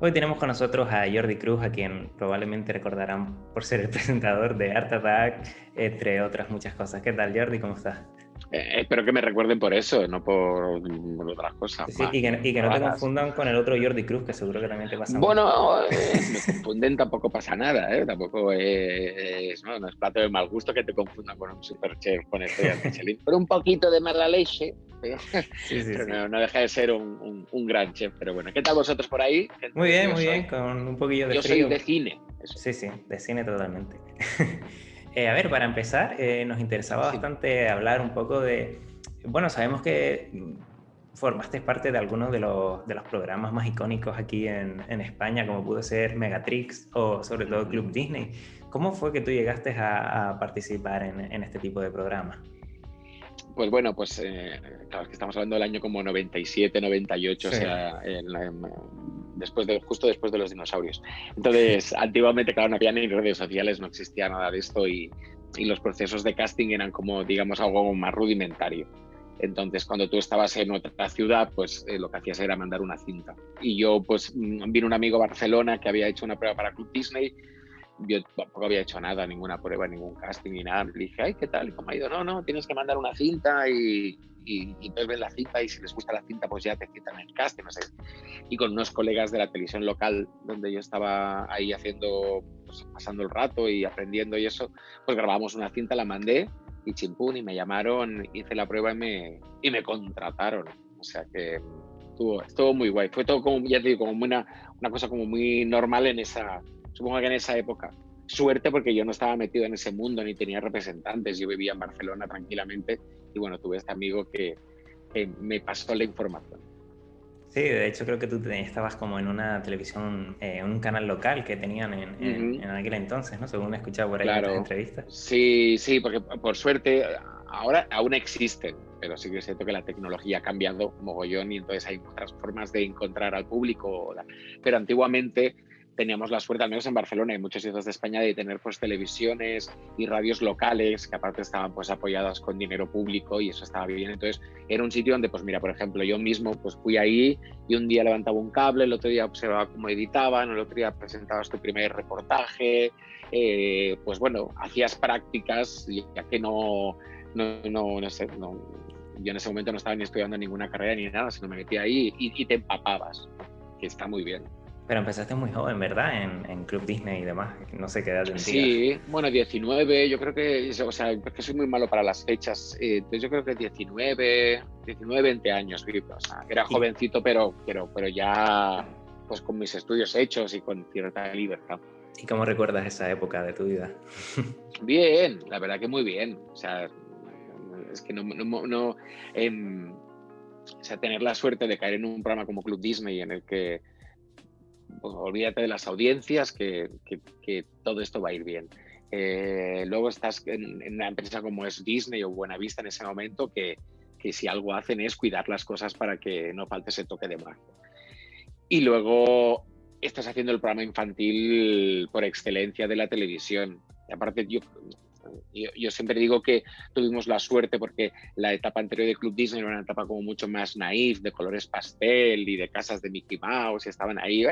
Hoy tenemos con nosotros a Jordi Cruz, a quien probablemente recordarán por ser el presentador de Art Attack, entre otras muchas cosas. ¿Qué tal, Jordi? ¿Cómo estás? Espero que me recuerden por eso, no por otras cosas Sí, sí, más y que no te raras. confundan con el otro Jordi Cruz, que seguro que también te pasa mucho. Bueno, si me confunden tampoco pasa nada, ¿eh? Tampoco no es plato de mal gusto que te confundan con un superchef con estrellas Michelin, pero un poquito de mala leche, Sí, sí, pero sí. no deja de ser un gran chef. Pero bueno, ¿qué tal vosotros por ahí? Gente, Muy yo bien, con un poquillo de yo soy frío. de cine, eso. Sí, sí, de cine totalmente. A ver, para empezar, nos interesaba Sí. bastante hablar un poco de... Bueno, sabemos que formaste parte de algunos de los programas más icónicos aquí en España, como pudo ser Megatrix o sobre todo Club Disney. ¿Cómo fue que tú llegaste a participar en este tipo de programas? Pues bueno, claro, es que estamos hablando del año como 97, 98, o Sí, sea, justo después de los dinosaurios. Entonces, antiguamente, claro, no había ni redes sociales, no existía nada de esto y los procesos de casting eran como, digamos, algo más rudimentario. Entonces, cuando tú estabas en otra ciudad, pues lo que hacías era mandar una cinta. Y yo, pues, vino un amigo a Barcelona que había hecho una prueba para Club Disney. Yo tampoco había hecho nada, ninguna prueba, ningún casting ni nada. Le dije, ay, ¿qué tal? ¿Cómo ha ido? No, tienes que mandar una cinta y entonces ven la cinta y si les gusta la cinta, pues ya te citan el casting, no sé. Y con unos colegas de la televisión local, donde yo estaba ahí haciendo, pues, pasando el rato y aprendiendo y eso, pues grabamos una cinta, la mandé y chimpún, y me llamaron, hice la prueba y me contrataron. O sea que estuvo muy guay. Fue todo como, ya te digo, como una cosa como muy normal supongo que en esa época. Suerte porque yo no estaba metido en ese mundo ni tenía representantes. Yo vivía en Barcelona tranquilamente y bueno, tuve este amigo que me pasó la información. sí, de hecho creo que tú estabas como en una televisión, un canal local que tenían Ujú. en aquel entonces, ¿no? Según he escuchado por ahí en otras Claro, entrevistas. sí, sí, porque por suerte ahora aún existen, pero sí que es cierto que la tecnología ha cambiado mogollón y entonces hay otras formas de encontrar al público. Pero antiguamente teníamos la suerte, al menos en Barcelona y en muchos sitios de España, de tener pues televisiones y radios locales que aparte estaban pues apoyadas con dinero público y eso estaba bien. Entonces era un sitio donde, pues mira, por ejemplo, yo mismo pues fui ahí y un día levantaba un cable, el otro día observaba cómo editaban, el otro día presentabas tu primer reportaje. Pues bueno, hacías prácticas, ya que no sé, yo en ese momento no estaba ni estudiando ninguna carrera ni nada, sino me metía ahí y te empapabas, ¿no? Que está muy bien. Pero empezaste muy joven, ¿verdad? En Club Disney y demás. No sé qué edad tendrías. Sí, bueno, 19, yo creo que, o sea, es que soy muy malo para las fechas, entonces yo creo que 19, 20 años, sí, o sea, era ¿Y, jovencito, pero ya pues con mis estudios hechos y con cierta libertad. y cómo recuerdas esa época de tu vida? Bien, la verdad que muy bien. O sea, es que o sea, tener la suerte de caer en un programa como Club Disney en el que, pues, olvídate de las audiencias, que todo esto va a ir bien. Luego estás en una empresa como es Disney o Buenavista en ese momento, que si algo hacen es cuidar las cosas para que no falte ese toque de magia. Y luego estás haciendo el programa infantil por excelencia de la televisión. Y aparte, yo siempre digo que tuvimos la suerte porque la etapa anterior de Club Disney era una etapa como mucho más naif, de colores pastel y de casas de Mickey Mouse, y estaban ahí,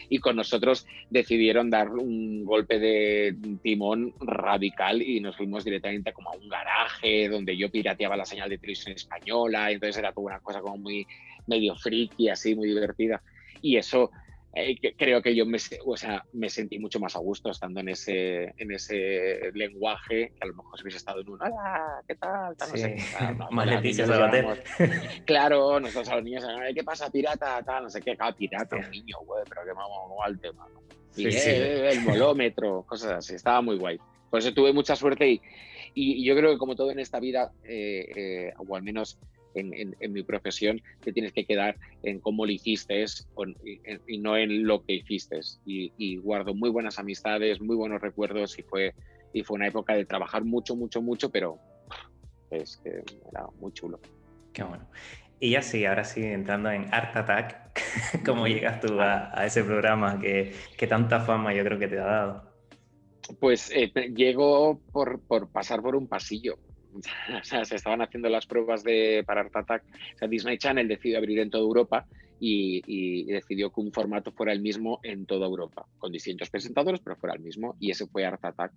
y con nosotros decidieron dar un golpe de timón radical y nos fuimos directamente como a un garaje donde yo pirateaba la señal de televisión española, entonces era toda una cosa como muy medio friki, así, muy divertida. Y eso creo que yo o sea, me sentí mucho más a gusto estando en ese lenguaje que a lo mejor si hubiese estado en un hola, ¿qué tal? Tal no sé Sí, qué. Claro, no, más los Leticia niños les Sabater. llamamos, claro, nosotros a los niños, ¿qué pasa, pirata? Tal, no sé qué, claro, pirata, Hostia. un niño, güey, pero que vamos al tema, ¿no? Sí, Y sí. el molómetro, cosas así, estaba muy guay. Por eso tuve mucha suerte y yo creo que como todo en esta vida, o al menos en mi profesión, te tienes que quedar en cómo lo hiciste y no en lo que hiciste. Y guardo muy buenas amistades, muy buenos recuerdos y fue una época de trabajar mucho, mucho, mucho, pero es que era muy chulo. Qué bueno. Y ya sí, ahora sí, entrando en Art Attack, ¿cómo Uh-huh. llegas tú Vale. a ese programa que tanta fama yo creo que te ha dado? Pues llego por pasar por un pasillo. O sea, se estaban haciendo las pruebas para Art Attack. O sea, Disney Channel decide abrir en toda Europa y decidió que un formato fuera el mismo en toda Europa, con distintos presentadores, pero fuera el mismo, y ese fue Art Attack.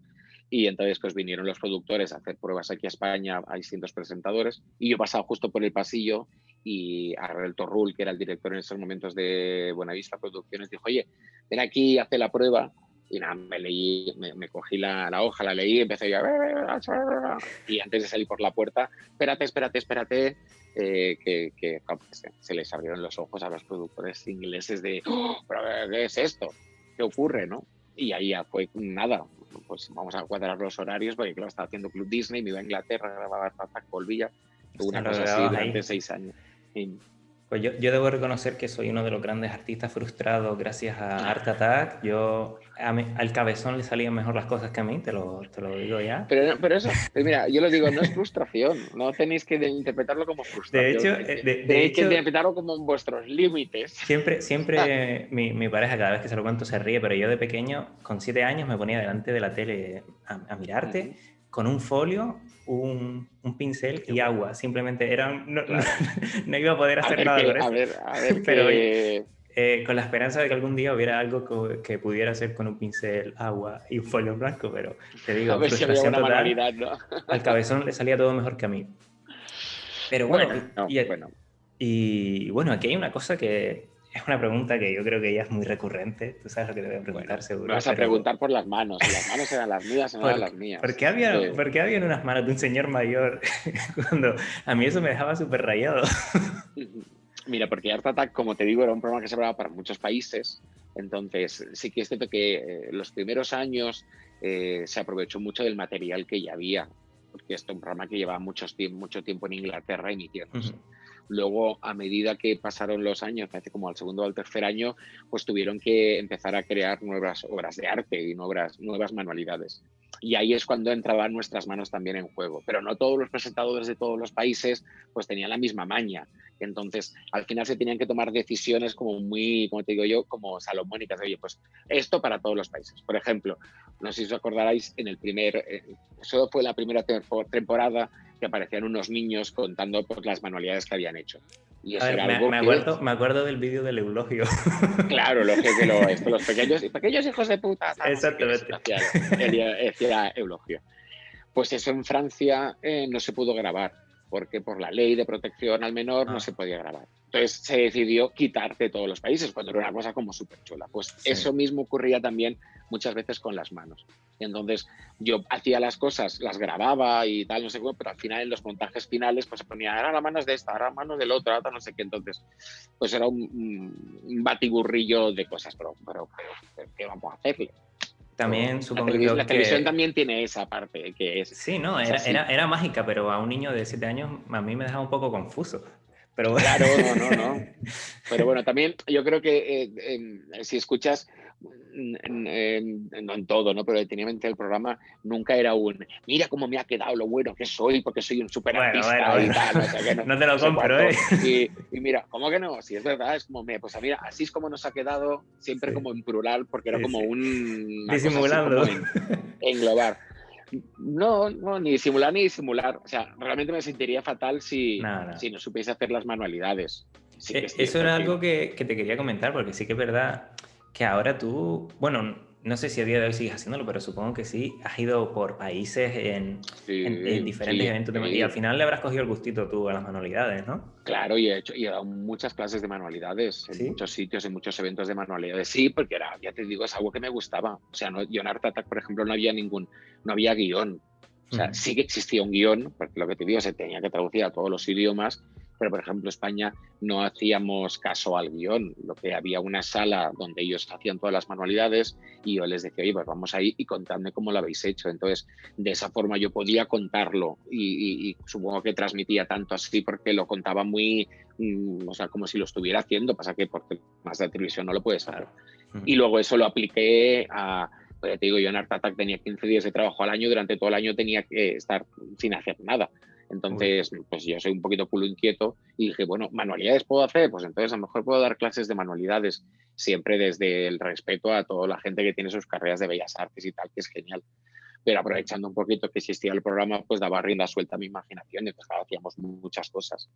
Y entonces pues vinieron los productores a hacer pruebas aquí a España a distintos presentadores, y yo pasaba justo por el pasillo y Arrel Torrul, que era el director en esos momentos de Buenavista Producciones, dijo, oye, ven aquí, hace la prueba. Y nada, me cogí la hoja, la leí, empecé yo y antes de salir por la puerta, espérate, se les abrieron los ojos a los productores ingleses de, ¡oh, pero qué es esto! ¿Qué ocurre, no? Y ahí ya fue nada, pues vamos a cuadrar los horarios, porque claro, estaba haciendo Club Disney, me iba a Inglaterra, grababa Attack, volvía, una cosa así durante 6 años. Y, pues yo debo reconocer que soy uno de los grandes artistas frustrados gracias a Art Attack. Al Cabezón le salían mejor las cosas que a mí, te lo digo ya. Pero eso, mira, yo lo digo, no es frustración, no tenéis que interpretarlo como frustración. De hecho, que interpretarlo como vuestros límites. Siempre mi pareja, cada vez que se lo cuento, se ríe, pero yo de pequeño, con 7 años, me ponía delante de la tele a mirarte con un folio, un pincel y agua. Simplemente no iba a poder hacer nada con eso. A ver, pero con la esperanza de que algún día hubiera algo que pudiera hacer con un pincel, agua y un folio en blanco, pero te digo, a ver si había una manualidad, ¿no? Al Cabezón le salía todo mejor que a mí. Pero y bueno, aquí hay una cosa que es una pregunta que yo creo que ya es muy recurrente. Tú sabes lo que te voy a preguntar, seguro. Me vas a preguntar por las manos. Las manos eran las mías, no eran las mías. ¿Por qué había unas manos de un señor mayor cuando a mí eso me dejaba súper rayado? Mira, porque Art Attack, como te digo, era un programa que se grababa para muchos países. Entonces, sí que es cierto que los primeros años se aprovechó mucho del material que ya había, porque esto es un programa que llevaba mucho tiempo en Inglaterra emitiéndose. Luego, a medida que pasaron los años, parece como al segundo o al tercer año, pues tuvieron que empezar a crear nuevas obras de arte y nuevas manualidades. Y ahí es cuando entraban nuestras manos también en juego. Pero no todos los presentadores de todos los países pues tenían la misma maña. Entonces, al final se tenían que tomar decisiones como muy, como te digo yo, como salomónicas. Oye, pues esto para todos los países. Por ejemplo, no sé si os acordaréis, eso fue la primera temporada que aparecían unos niños contando pues, las manualidades que habían hecho. Y eso era algo me acuerdo del vídeo del Eulogio. Claro, los pequeños hijos de puta. Exactamente. Decía Eulogio. Pues eso en Francia no se pudo grabar, porque por la ley de protección al menor no se podía grabar. Entonces se decidió quitar de todos los países, cuando era una cosa como súper chula. Pues eso mismo ocurría también muchas veces con las manos. Y entonces yo hacía las cosas, las grababa y tal, no sé cómo, pero al final en los montajes finales pues se ponía, ahora la mano es de esta, ahora la mano del otro, ahora no sé qué. Entonces pues era un batiburrillo de cosas, pero ¿qué vamos a hacerle? También supongo que la televisión también tiene esa parte que es... Sí, no, era mágica, pero a un niño de 7 años a mí me dejaba un poco confuso. Pero bueno. Claro, no. Pero bueno, también yo creo que si escuchas, no en todo, ¿no? Pero detenidamente el programa nunca era mira cómo me ha quedado lo bueno que soy, porque soy un súper artista y tal. O sea, que no te lo compro, ¿eh? Y mira, ¿cómo que no? Si es verdad, es como, pues mira, así es como nos ha quedado, siempre como en plural, porque era como disimulando. Englobar. No, ni disimular. O sea, realmente me sentiría fatal si no supiese hacer las manualidades. Sí que eso era algo que te quería comentar, porque sí que es verdad que ahora tú, bueno, no sé si a día de hoy sigues haciéndolo, pero supongo que sí, has ido por países en diferentes eventos y al final le habrás cogido el gustito tú a las manualidades, ¿no? Claro, y he dado muchas clases de manualidades en muchos sitios, en muchos eventos de manualidades. Sí, porque ya te digo, es algo que me gustaba. O sea, yo en Art Attack, por ejemplo, no había guión. O sea, sí que existía un guión, porque lo que te digo, se tenía que traducir a todos los idiomas, pero por ejemplo España no hacíamos caso al guión. Lo que había una sala donde ellos hacían todas las manualidades y yo les decía, oye, pues vamos ahí y contadme cómo lo habéis hecho. Entonces, de esa forma yo podía contarlo y supongo que transmitía tanto así porque lo contaba muy, o sea, como si lo estuviera haciendo, pasa que porque más de televisión no lo puedes hacer. Y luego eso lo apliqué a... Pues te digo, yo en Art Attack tenía 15 días de trabajo al año, durante todo el año tenía que estar sin hacer nada. Entonces, pues yo soy un poquito culo inquieto y dije, bueno, ¿manualidades puedo hacer? Pues entonces a lo mejor puedo dar clases de manualidades, siempre desde el respeto a toda la gente que tiene sus carreras de bellas artes y tal, que es genial. pero aprovechando un poquito que existía el programa, pues daba rienda suelta a mi imaginación y pues claro, hacíamos muchas cosas.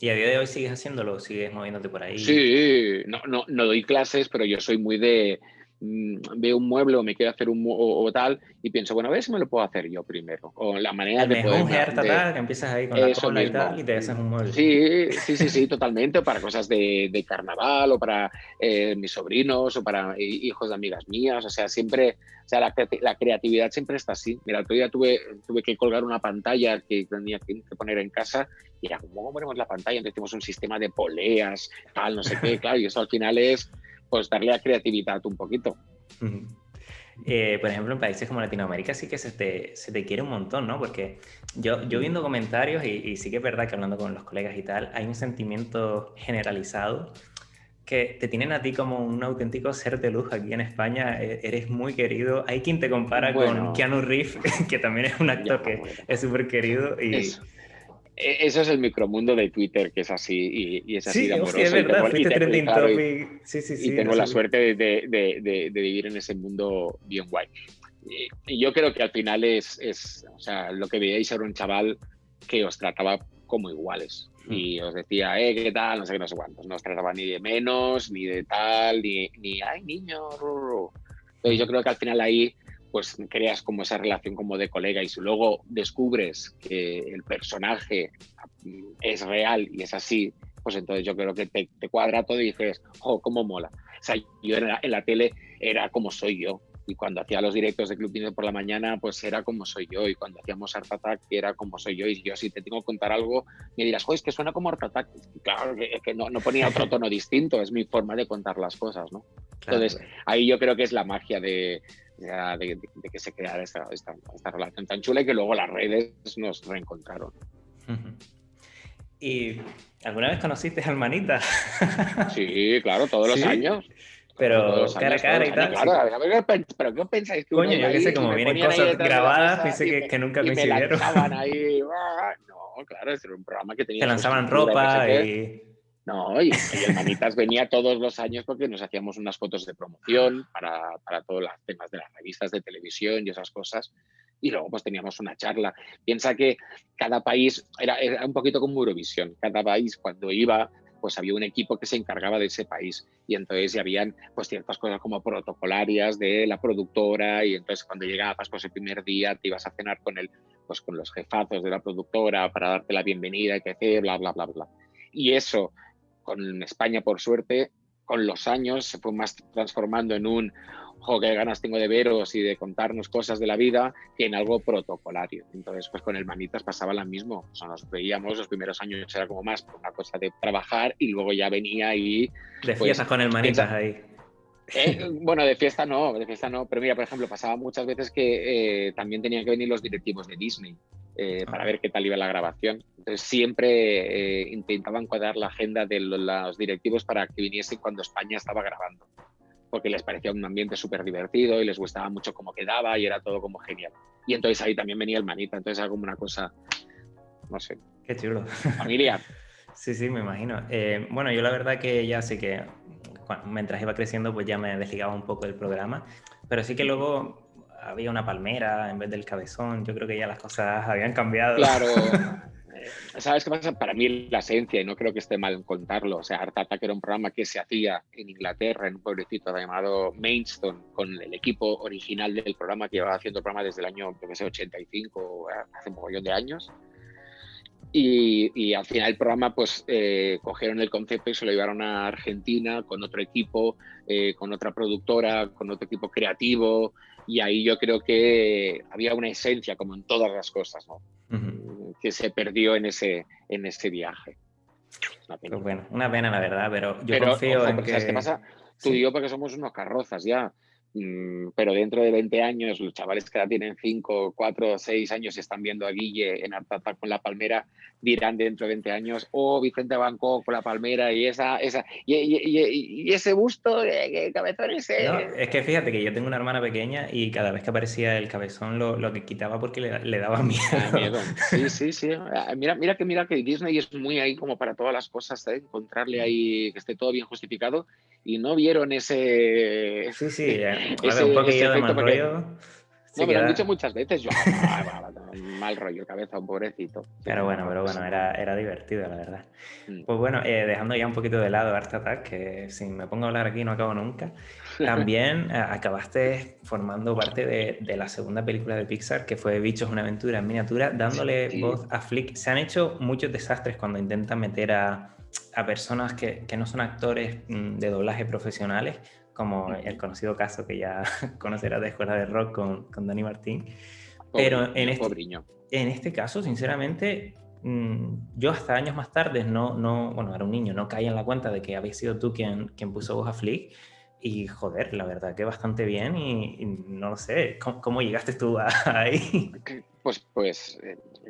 ¿Y a día de hoy sigues haciéndolo? ¿Sigues moviéndote por ahí? Sí, no doy clases, pero yo soy muy de, veo un mueble o me quiero hacer o tal, y pienso, bueno, a ver si me lo puedo hacer yo primero. O la manera El de poder, mejunje Art de Attack, que empiezas ahí con la eso cola y tal, mismo. y te haces un mueble. Sí, totalmente. Para cosas de carnaval o para mis sobrinos o para hijos de amigas mías. O sea, siempre, o sea, la creatividad siempre está así. Mira, el otro día tuve que colgar una pantalla que tenía que poner en casa y era, ¿cómo ponemos la pantalla? Entonces tenemos un sistema de poleas, tal, no sé qué. Claro, y eso al final es pues darle a creatividad un poquito. Por ejemplo, en países como Latinoamérica sí que se te quiere un montón, ¿no? Porque yo viendo comentarios y sí que es verdad que hablando con los colegas y tal, hay un sentimiento generalizado que te tienen a ti como un auténtico ser de luz aquí en España. Eres muy querido. Hay quien te compara con Bueno, Keanu Reeves, que también es un actor ya, que bueno. es súper querido. Eso. Eso es el micromundo de Twitter, que es así y es así de Sí, hostia, es amoroso. verdad, fuiste Y trending claro, topic. Sí, sí, y sí, lo tengo la subí. suerte de vivir en ese mundo bien guay. Y yo creo que al final o sea, lo que veíais era un chaval que os trataba como iguales. Y os decía, ¿qué tal? No sé qué, no sé cuántos. No os trataba ni de menos, ni de tal, ni ay, niño. Entonces yo creo que al final ahí pues creas como esa relación como de colega y si luego descubres que el personaje es real y es así, pues entonces yo creo que te cuadra todo y dices, oh, cómo mola. O sea, yo en la tele era como soy yo. Y cuando hacía los directos de Club Disney por la mañana, pues era como soy yo. Y cuando hacíamos Art Attack, era como soy yo. Y yo, si te tengo que contar algo, me dirás, joder, es que suena como Art Attack. Claro, es que no ponía otro tono distinto. Es mi forma de contar las cosas, ¿no? Claro, Entonces, claro. ahí yo creo que es la magia de que se creara esta relación tan chula y que luego las redes nos reencontraron. ¿Y alguna vez conociste al Manita? Sí, claro, todos los Sí, años. Claro, pero cara a todos cara los y años, tal, sí. claro. A ver, pero ¿qué pensáis? ¿Que uno Coño, iba yo qué sé, ahí y como me vienen ponían ahí cosas detrás de la grabadas, mesa pensé que nunca y me coincidieron. lanzaban ahí? No, claro, este era un programa que Te tenía su lanzaban estructura y no sé ropa qué. y... No, y el Manitas venía todos los años porque nos hacíamos unas fotos de promoción para todos los temas de las revistas de televisión y esas cosas. Y luego pues teníamos una charla. Piensa que cada país era un poquito como Eurovisión. Cada país cuando iba pues había un equipo que se encargaba de ese país y entonces ya habían pues ciertas cosas como protocolarias de la productora y entonces cuando llegabas pues el primer día te ibas a cenar pues con los jefazos de la productora para darte la bienvenida y que hacer, bla, bla, bla, bla. Y eso con España, por suerte, con los años se fue más transformando en un, jo, qué ganas tengo de veros y de contarnos cosas de la vida, que en algo protocolario. Entonces, pues con el Manitas pasaba lo mismo. O sea, nos veíamos, los primeros años era como más una cosa de trabajar y luego ya venía y, De pues, fiestas con el Manitas piensa, ahí. bueno, de fiesta no, pero mira, por ejemplo, pasaba muchas veces que también tenían que venir los directivos de Disney para ver qué tal iba la grabación. Entonces siempre intentaban cuadrar la agenda de los directivos para que viniesen cuando España estaba grabando, porque les parecía un ambiente súper divertido y les gustaba mucho cómo quedaba y era todo como genial. Y entonces ahí también venía el Manita, entonces era como una cosa, no sé, Qué chulo. familiar. Sí, sí, me imagino. Bueno, yo la verdad que ya sé que mientras iba creciendo pues ya me desligaba un poco del programa, pero sí que luego había una palmera en vez del cabezón. Yo creo que ya las cosas habían cambiado. Claro, ¿sabes qué pasa? Para mí la esencia, y no creo que esté mal en contarlo, o sea, Art Attack era un programa que se hacía en Inglaterra, en un pueblecito llamado Maidstone, con el equipo original del programa que llevaba haciendo el programa desde el año, creo que sé, 85, hace un mogollón de años. Y al final el programa, pues, cogieron el concepto y se lo llevaron a Argentina con otro equipo, con otra productora, con otro equipo creativo, y ahí yo creo que había una esencia, como en todas las cosas, ¿no? Que se perdió en ese viaje. Una Pues penita. bueno, una pena la verdad, pero yo Pero, confío ojo, en porque ¿sabes qué que... pasa? Tú y Sí. yo, porque somos unos carrozas ya. Pero dentro de 20 años, los chavales que ya tienen 5, 4, 6 años y están viendo a Guille en Art Attack con la palmera, dirán dentro de 20 años, oh, Vicente Banco con la palmera y y ese busto, cabezón No, ese. es que fíjate que yo tengo una hermana pequeña y cada vez que aparecía el cabezón lo que quitaba porque le daba Ah, miedo. miedo. Sí, sí, sí. Mira que Disney es muy ahí como para todas las cosas, ¿eh? Encontrarle ahí que esté todo bien justificado y no vieron ese, Sí, sí, a ver, un ese poquillo de efecto mal porque rollo. No, me lo han dicho muchas veces. Yo, mal rollo, cabeza, un pobrecito. Sí, pero bueno, era divertido, la verdad. Mm. Pues bueno, dejando ya un poquito de lado Art Attack, que si me pongo a hablar aquí no acabo nunca, también acabaste formando parte de la segunda película de Pixar, que fue Bichos, una aventura en miniatura, dándole voz a Flick. Se han hecho muchos desastres cuando intentan meter a personas que no son actores de doblaje profesionales, como el conocido caso que ya conocerás de Escuela de Rock con Dani Martín. Pero en este caso, sinceramente, yo hasta años más tarde, bueno, era un niño, no caí en la cuenta de que habías sido tú quien puso voz a Flick. Y joder, la verdad que bastante bien y no lo sé, ¿cómo llegaste tú ahí? Pues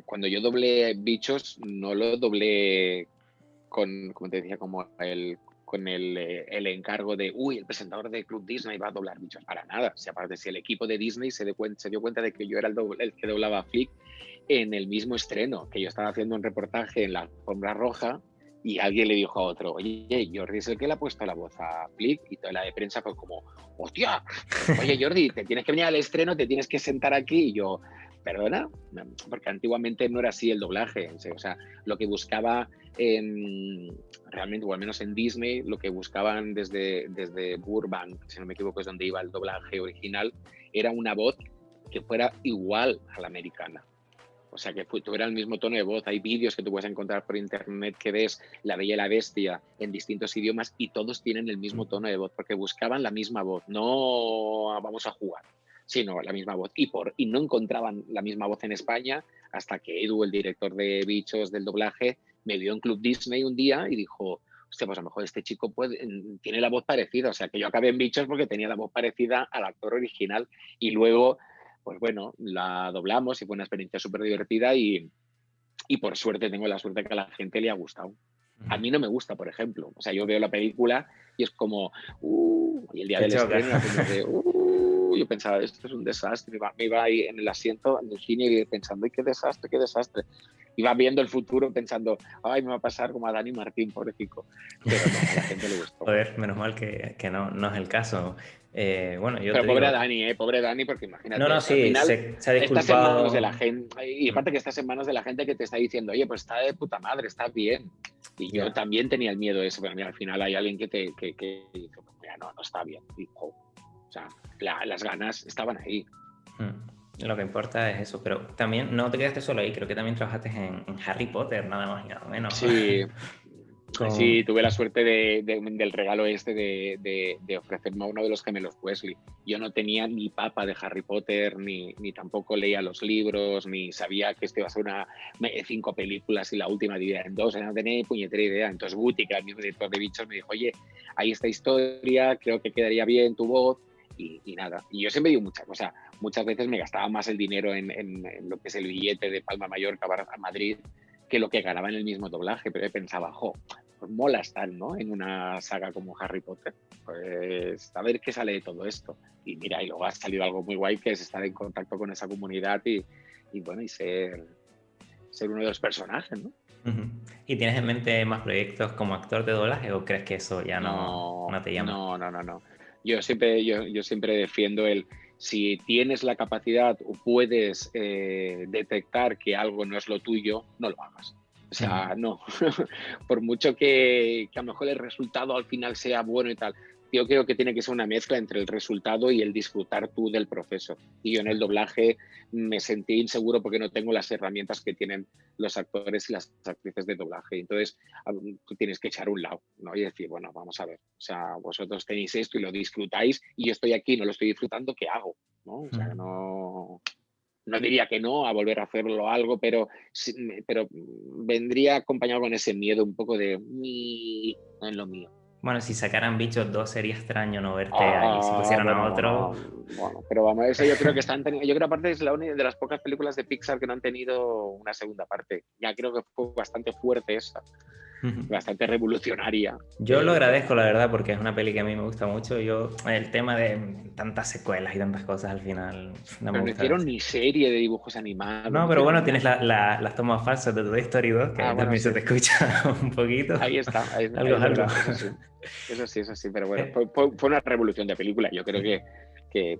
cuando yo doblé Bichos, no lo doblé como te decía, con el encargo de, el presentador de Club Disney va a doblar Bichos. Para nada. O sea, aparte, si el equipo de Disney se dio cuenta de que yo era el que doblaba a Flick en el mismo estreno, que yo estaba haciendo un reportaje en la alfombra roja y alguien le dijo a otro, oye, Jordi es el que le ha puesto la voz a Flick, y toda la de prensa fue como, hostia, oye Jordi, te tienes que venir al estreno, te tienes que sentar aquí, y yo, perdona, porque antiguamente no era así el doblaje, o sea, lo que buscaba realmente, o al menos en Disney, lo que buscaban desde Burbank, si no me equivoco es donde iba el doblaje original, era una voz que fuera igual a la americana. O sea, que tuviera el mismo tono de voz. Hay vídeos que tú puedes encontrar por internet que ves La Bella y la Bestia en distintos idiomas y todos tienen el mismo tono de voz, porque buscaban la misma voz, no vamos a jugar, sino la misma voz. Y no encontraban la misma voz en España hasta que Edu, el director de Bichos del doblaje, me vio en Club Disney un día y dijo, hostia, pues a lo mejor este chico tiene la voz parecida. O sea, que yo acabé en Bichos porque tenía la voz parecida al actor original. Y luego, pues bueno, la doblamos y fue una experiencia súper divertida y por suerte tengo la suerte que a la gente le ha gustado. A mí no me gusta, por ejemplo. O sea, yo veo la película y es como, y el día del estreno era como de, yo pensaba, esto es un desastre. Me iba ahí en el asiento, en el cine, pensando, qué desastre, qué desastre. Iba viendo el futuro pensando, me va a pasar como a Dani Martín, pobrecito. Pero no, a la gente le gustó. Joder, menos mal que no es el caso. Bueno, yo pero te pobre digo... Dani, pobre Dani, porque imagínate, No, al sí, final se ha disculpado. estás en manos de la gente, y aparte que estás en manos de la gente que te está diciendo, oye, pues está de puta madre, está bien. Y yo también tenía el miedo de eso, pero mira, al final hay alguien que dice, mira, no está bien. Y, o sea, las ganas estaban ahí. Lo que importa es eso, pero también no te quedaste solo ahí, creo que también trabajaste en Harry Potter, nada más y nada menos. Sí. Sí, tuve la suerte del regalo de ofrecerme a uno de los gemelos Weasley. Yo no tenía ni papa de Harry Potter, ni tampoco leía los libros, ni sabía que esto iba a ser 5 películas y la última dividida en 2, no tenía ni puñetera idea. Entonces Guti, que era el mismo director de Bichos, me dijo, oye, hay esta historia, creo que quedaría bien tu voz, y nada. Y yo siempre digo muchas veces me gastaba más el dinero en lo que es el billete de Palma de Mallorca a Madrid que lo que ganaba en el mismo doblaje, pero pensaba, pues mola estar, ¿no? En una saga como Harry Potter. Pues a ver qué sale de todo esto. Y mira, y luego ha salido algo muy guay, que es estar en contacto con esa comunidad y bueno, y ser uno de los personajes, ¿no? ¿Y tienes en mente más proyectos como actor de doblaje o crees que eso ya no te llama? No. Yo siempre defiendo si tienes la capacidad o puedes detectar que algo no es lo tuyo, no lo hagas. O sea, no. Por mucho que a lo mejor el resultado al final sea bueno y tal, yo creo que tiene que ser una mezcla entre el resultado y el disfrutar tú del proceso. Y yo en el doblaje me sentí inseguro porque no tengo las herramientas que tienen los actores y las actrices de doblaje. Entonces, tú tienes que echar un lado, ¿no? Y decir, bueno, vamos a ver, o sea, vosotros tenéis esto y lo disfrutáis y yo estoy aquí, no lo estoy disfrutando, ¿qué hago? ¿No? O sea, no diría que no a volver a hacerlo algo, pero vendría acompañado con ese miedo un poco de, no es lo mío. Bueno, si sacaran Bichos 2 sería extraño no verte ahí. Si pusieran a otro... Bueno, pero vamos, eso yo creo que yo creo aparte es la única de las pocas películas de Pixar que no han tenido una segunda parte. Ya creo que fue bastante fuerte esa, bastante revolucionaria. Yo lo agradezco, la verdad, porque es una peli que a mí me gusta mucho. El tema de tantas secuelas y tantas cosas al final no me gusta. No hicieron ni serie de dibujos animados. No, pero bueno, tienes las tomas falsas de Toy Story 2, que también se te escucha un poquito. Ahí está, algo. Eso sí, pero bueno, fue una revolución de película. Yo creo que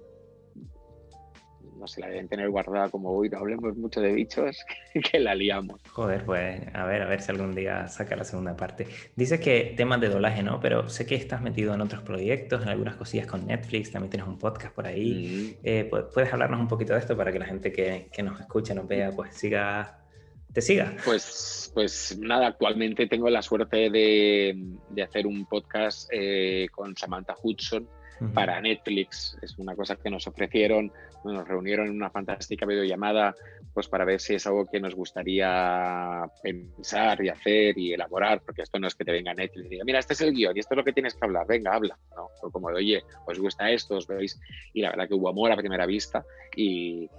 no se la deben tener guardada como, uy, no hablemos mucho de bichos, que la liamos. Joder, pues a ver si algún día saca la segunda parte. Dices que temas de doblaje, ¿no? Pero sé que estás metido en otros proyectos, en algunas cosillas con Netflix, también tienes un podcast por ahí. ¿Puedes hablarnos un poquito de esto para que la gente que nos escucha, nos vea, pues te siga? Pues nada, actualmente tengo la suerte de hacer un podcast con Samantha Hudson para Netflix. Es una cosa que nos ofrecieron, nos reunieron en una fantástica videollamada, pues para ver si es algo que nos gustaría pensar y hacer y elaborar, porque esto no es que te venga Netflix y diga, mira, este es el guión y esto es lo que tienes que hablar, venga, habla. No, fue como de, oye, ¿os gusta esto? ¿Os veis? Y la verdad que hubo amor a primera vista y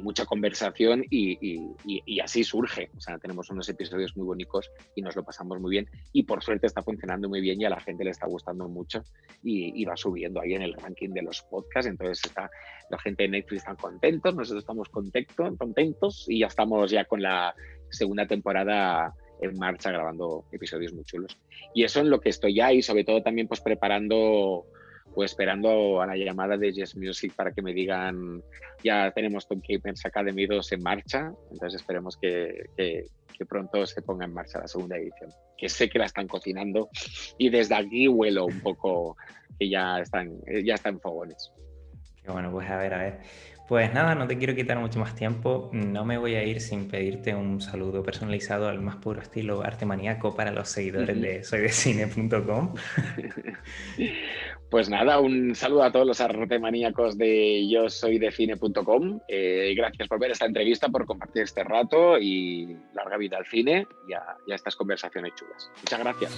mucha conversación y así surge. O sea, tenemos unos episodios muy bonitos y nos lo pasamos muy bien y por suerte está funcionando muy bien y a la gente le está gustando mucho y va subiendo ahí en el ranking de los podcasts. Entonces la gente de Netflix está contentos, nosotros estamos contentos y ya estamos ya con la segunda temporada en marcha grabando episodios muy chulos. Y eso en lo que estoy ya y sobre todo también pues preparando pues esperando a la llamada de Yes Music para que me digan ya tenemos Tom Capers Academy 2 en marcha, entonces esperemos que pronto se ponga en marcha la segunda edición, que sé que la están cocinando y desde aquí huelo un poco que ya están en fogones. Qué bueno, pues a ver. Pues nada, no te quiero quitar mucho más tiempo. No me voy a ir sin pedirte un saludo personalizado al más puro estilo arte maníaco para los seguidores de soydecine.com. Pues nada, un saludo a todos los artemaníacos de yo soy de cine.com. Gracias por ver esta entrevista, por compartir este rato y larga vida al cine y a estas conversaciones chulas. Muchas gracias.